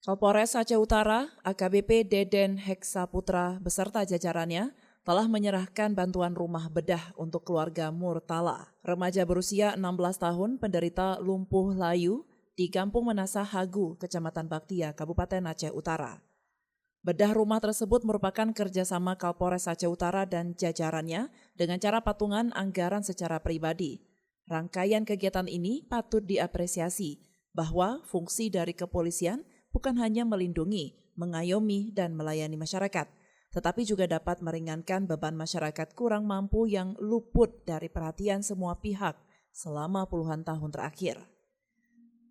Kapolres Aceh Utara, AKBP Deden Heksaputra beserta jajarannya telah menyerahkan bantuan rumah bedah untuk keluarga Murtala. Remaja berusia 16 tahun penderita lumpuh layu di Kampung Menasah Hagu, Kecamatan Baktia, Kabupaten Aceh Utara. Bedah rumah tersebut merupakan kerjasama Kapolres Aceh Utara dan jajarannya dengan cara patungan anggaran secara pribadi. Rangkaian kegiatan ini patut diapresiasi bahwa fungsi dari kepolisian bukan hanya melindungi, mengayomi, dan melayani masyarakat, tetapi juga dapat meringankan beban masyarakat kurang mampu yang luput dari perhatian semua pihak selama puluhan tahun terakhir.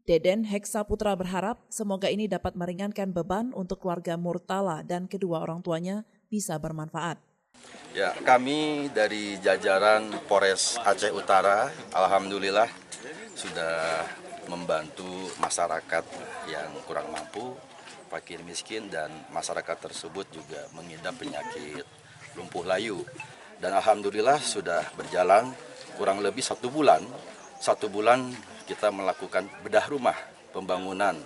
Deden Heksaputra berharap semoga ini dapat meringankan beban untuk keluarga Murtala dan kedua orang tuanya bisa bermanfaat. Ya, kami dari jajaran Polres Aceh Utara, alhamdulillah sudah membantu masyarakat yang kurang mampu, fakir miskin, dan masyarakat tersebut juga mengidap penyakit lumpuh layu. Dan alhamdulillah sudah berjalan kurang lebih 1 bulan. 1 bulan kita melakukan bedah rumah, pembangunan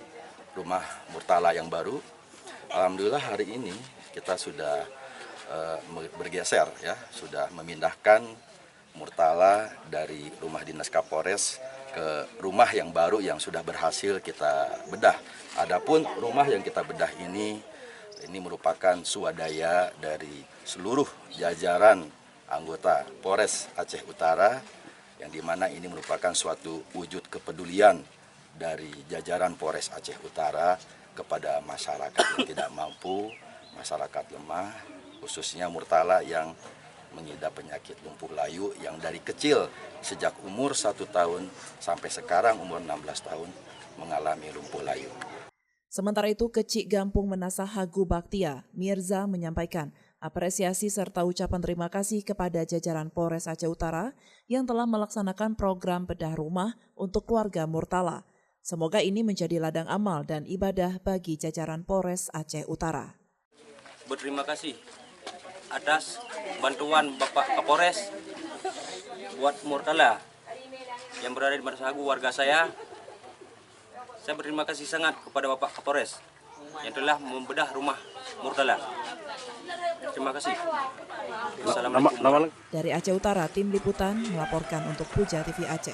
rumah Murtala yang baru. Alhamdulillah hari ini kita sudah bergeser, ya, sudah memindahkan Murtala dari rumah dinas Kapolres ke rumah yang baru yang sudah berhasil kita bedah. Adapun rumah yang kita bedah ini merupakan swadaya dari seluruh jajaran anggota Polres Aceh Utara, yang dimana ini merupakan suatu wujud kepedulian dari jajaran Polres Aceh Utara kepada masyarakat yang tidak mampu, masyarakat lemah, khususnya Murtala yang mengidap penyakit lumpuh layu yang dari kecil sejak umur 1 tahun sampai sekarang umur 16 tahun mengalami lumpuh layu. Sementara itu, Kecik Kampung Menasah Hagu Baktia, Mirza, menyampaikan apresiasi serta ucapan terima kasih kepada jajaran Polres Aceh Utara yang telah melaksanakan program bedah rumah untuk keluarga Murtala. Semoga ini menjadi ladang amal dan ibadah bagi jajaran Polres Aceh Utara. Berterima kasih atas bantuan Bapak Kapolres buat Murtala yang berada di Menasah Hagu, warga saya. Saya berterima kasih sangat kepada Bapak Kapolres yang telah membedah rumah Murtala. Terima kasih. Assalamualaikum. Dari Aceh Utara, tim liputan melaporkan untuk Puja TV Aceh.